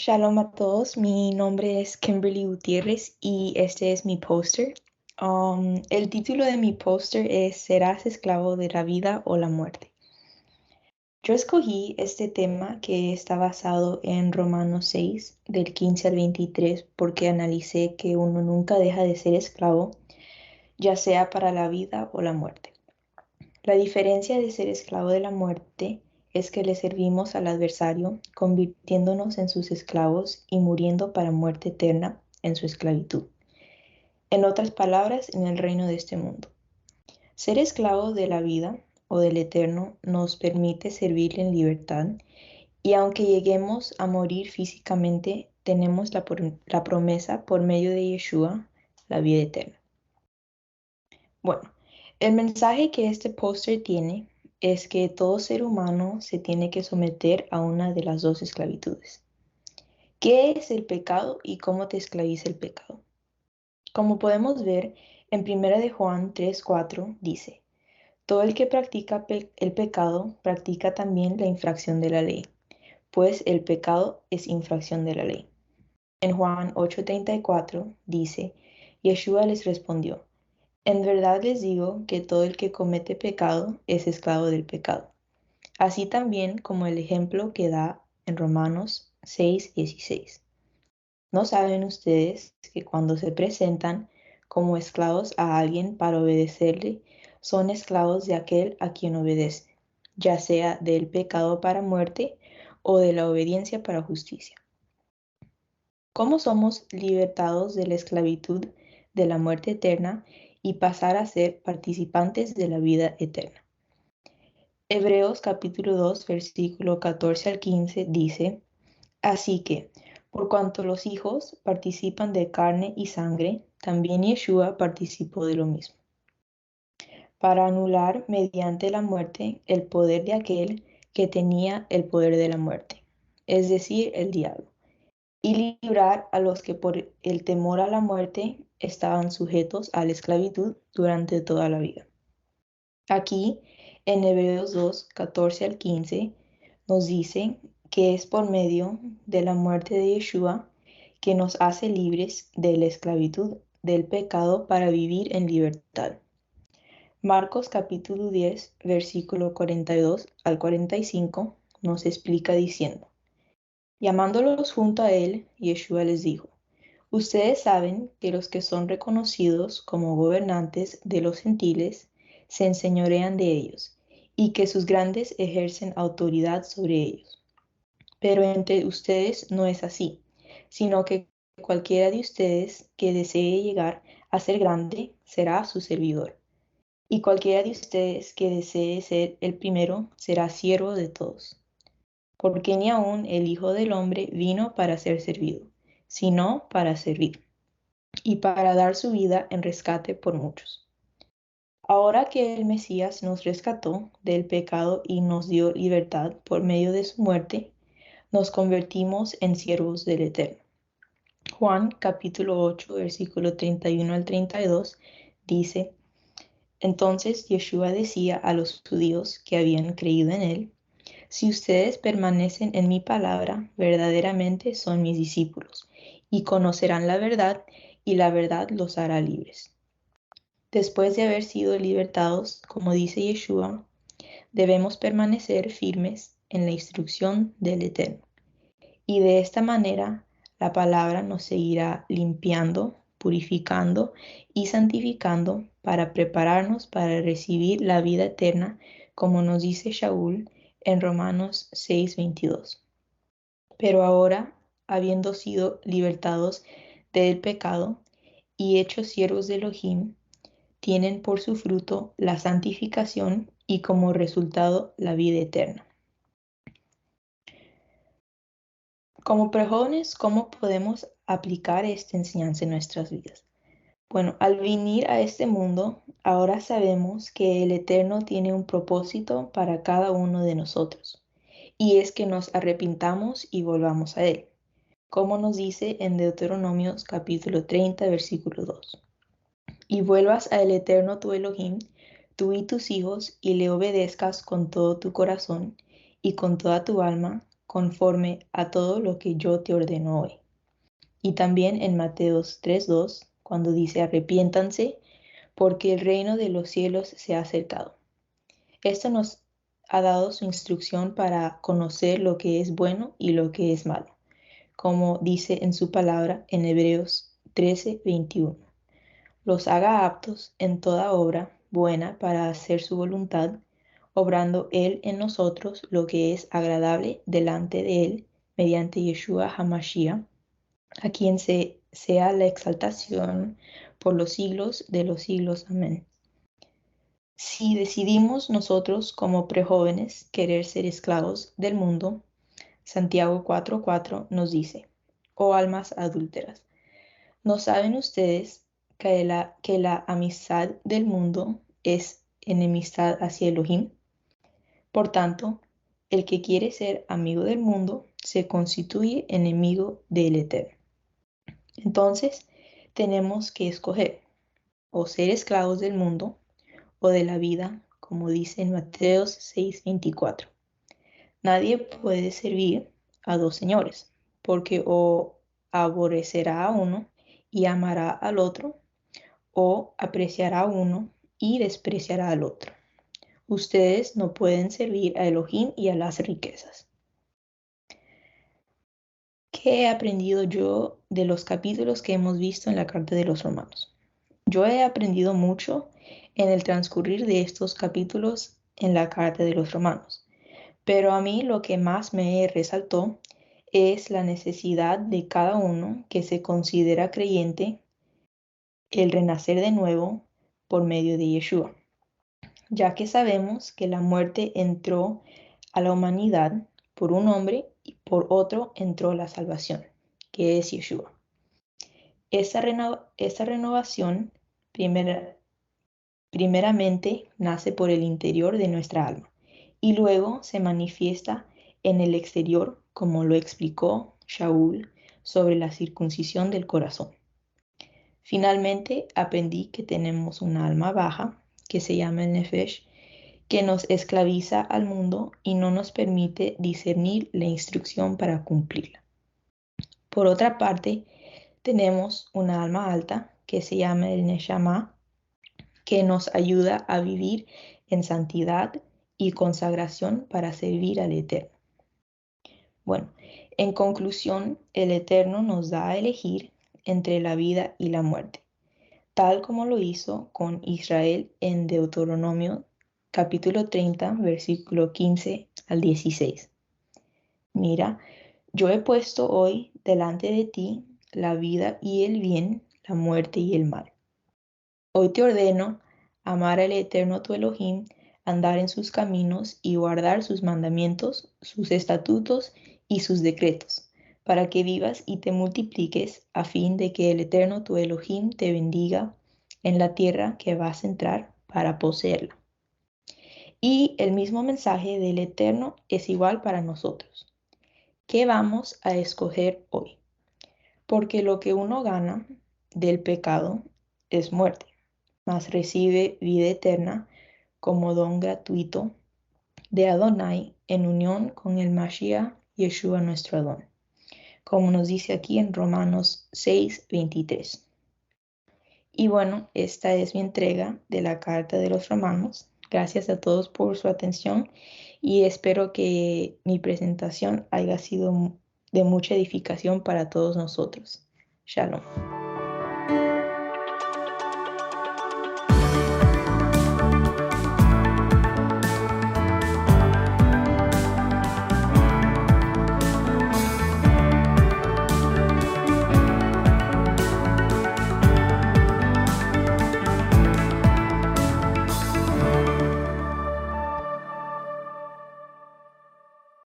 Shalom a todos, mi nombre es Kimberly Gutiérrez y este es mi póster. El título de mi póster es ¿Serás esclavo de la vida o la muerte? Yo escogí este tema que está basado en Romanos 6, del 15 al 23, porque analicé que uno nunca deja de ser esclavo, ya sea para la vida o la muerte. La diferencia de ser esclavo de la muerte es que le servimos al adversario, convirtiéndonos en sus esclavos y muriendo para muerte eterna en su esclavitud. En otras palabras, en el reino de este mundo. Ser esclavo de la vida o del eterno nos permite servirle en libertad y aunque lleguemos a morir físicamente, tenemos la promesa por medio de Yeshua, la vida eterna. Bueno, el mensaje que este póster tiene es que todo ser humano se tiene que someter a una de las dos esclavitudes. ¿Qué es el pecado y cómo te esclaviza el pecado? Como podemos ver, en 1 de Juan 3:4 dice, todo el que practica el pecado practica también la infracción de la ley, pues el pecado es infracción de la ley. En Juan 8:34 dice, Yeshua les respondió, en verdad les digo que todo el que comete pecado es esclavo del pecado. Así también como el ejemplo que da en Romanos 6:16. ¿No saben ustedes que cuando se presentan como esclavos a alguien para obedecerle, son esclavos de aquel a quien obedece, ya sea del pecado para muerte o de la obediencia para justicia? ¿Cómo somos libertados de la esclavitud de la muerte eterna y pasar a ser participantes de la vida eterna? Hebreos capítulo 2, versículo 14 al 15 dice, así que, por cuanto los hijos participan de carne y sangre, también Yeshua participó de lo mismo, para anular mediante la muerte el poder de aquel que tenía el poder de la muerte, es decir, el diablo, y librar a los que por el temor a la muerte estaban sujetos a la esclavitud durante toda la vida. Aquí, en Hebreos 2, 14 al 15, nos dice que es por medio de la muerte de Yeshua que nos hace libres de la esclavitud del pecado para vivir en libertad. Marcos capítulo 10, versículo 42 al 45 nos explica diciendo, llamándolos junto a él, Yeshua les dijo, ustedes saben que los que son reconocidos como gobernantes de los gentiles se enseñorean de ellos, y que sus grandes ejercen autoridad sobre ellos. Pero entre ustedes no es así, sino que cualquiera de ustedes que desee llegar a ser grande será su servidor, y cualquiera de ustedes que desee ser el primero será siervo de todos. Porque ni aun el Hijo del Hombre vino para ser servido, sino para servir, y para dar su vida en rescate por muchos. Ahora que el Mesías nos rescató del pecado y nos dio libertad por medio de su muerte, nos convertimos en siervos del Eterno. Juan capítulo 8, versículo 31 al 32 dice, entonces Yeshua decía a los judíos que habían creído en él, si ustedes permanecen en mi palabra, verdaderamente son mis discípulos, y conocerán la verdad, y la verdad los hará libres. Después de haber sido libertados, como dice Yeshua, debemos permanecer firmes en la instrucción del Eterno. Y de esta manera, la palabra nos seguirá limpiando, purificando y santificando para prepararnos para recibir la vida eterna, como nos dice Shaul en Romanos 6:22. Pero ahora, habiendo sido libertados del pecado y hechos siervos de Elohim, tienen por su fruto la santificación y como resultado la vida eterna. Como prejóvenes, ¿cómo podemos aplicar esta enseñanza en nuestras vidas? Bueno, al venir a este mundo, ahora sabemos que el Eterno tiene un propósito para cada uno de nosotros, y es que nos arrepintamos y volvamos a Él, como nos dice en Deuteronomios capítulo 30, versículo 2. Y vuelvas al Eterno tu Elohim, tú y tus hijos, y le obedezcas con todo tu corazón y con toda tu alma, conforme a todo lo que yo te ordeno hoy. Y también en Mateos 3:2, cuando dice arrepiéntanse, porque el reino de los cielos se ha acercado. Esto nos ha dado su instrucción para conocer lo que es bueno y lo que es malo, como dice en su palabra en Hebreos 13:21. Los haga aptos en toda obra buena para hacer su voluntad, obrando Él en nosotros lo que es agradable delante de Él, mediante Yeshua HaMashiach, a quien sea la exaltación por los siglos de los siglos. Amén. Si decidimos nosotros como prejóvenes querer ser esclavos del mundo, Santiago 4:4 nos dice, oh almas adúlteras, ¿no saben ustedes que la amistad del mundo es enemistad hacia Elohim? Por tanto, el que quiere ser amigo del mundo se constituye enemigo del Eterno. Entonces, tenemos que escoger o ser esclavos del mundo o de la vida, como dice en Mateos 6:24. Nadie puede servir a dos señores, porque o aborrecerá a uno y amará al otro, o apreciará a uno y despreciará al otro. Ustedes no pueden servir a Elohim y a las riquezas. ¿Qué he aprendido yo de los capítulos que hemos visto en la carta de los Romanos? Yo he aprendido mucho en el transcurrir de estos capítulos en la carta de los Romanos, pero a mí lo que más me resaltó es la necesidad de cada uno que se considera creyente el renacer de nuevo por medio de Yeshua, ya que sabemos que la muerte entró a la humanidad por un hombre y por otro entró la salvación, que es Yeshua. Esta renovación primeramente nace por el interior de nuestra alma y luego se manifiesta en el exterior, como lo explicó Shaul sobre la circuncisión del corazón. Finalmente aprendí que tenemos una alma baja, que se llama el Nefesh, que nos esclaviza al mundo y no nos permite discernir la instrucción para cumplirla. Por otra parte, tenemos una alma alta, que se llama el Neshama, que nos ayuda a vivir en santidad y consagración para servir al Eterno. Bueno, en conclusión, el Eterno nos da a elegir entre la vida y la muerte, tal como lo hizo con Israel en Deuteronomio capítulo 30, versículo 15 al 16. Mira, yo he puesto hoy delante de ti la vida y el bien, la muerte y el mal. Hoy te ordeno amar al Eterno tu Elohim, andar en sus caminos y guardar sus mandamientos, sus estatutos y sus decretos, para que vivas y te multipliques, a fin de que el Eterno tu Elohim te bendiga en la tierra que vas a entrar para poseerla. Y el mismo mensaje del Eterno es igual para nosotros. ¿Qué vamos a escoger hoy? Porque lo que uno gana del pecado es muerte, mas recibe vida eterna como don gratuito de Adonai en unión con el Mashiach Yeshua nuestro Adón, como nos dice aquí en Romanos 6:23. Y bueno, esta es mi entrega de la carta de los Romanos. Gracias a todos por su atención y espero que mi presentación haya sido de mucha edificación para todos nosotros. Shalom.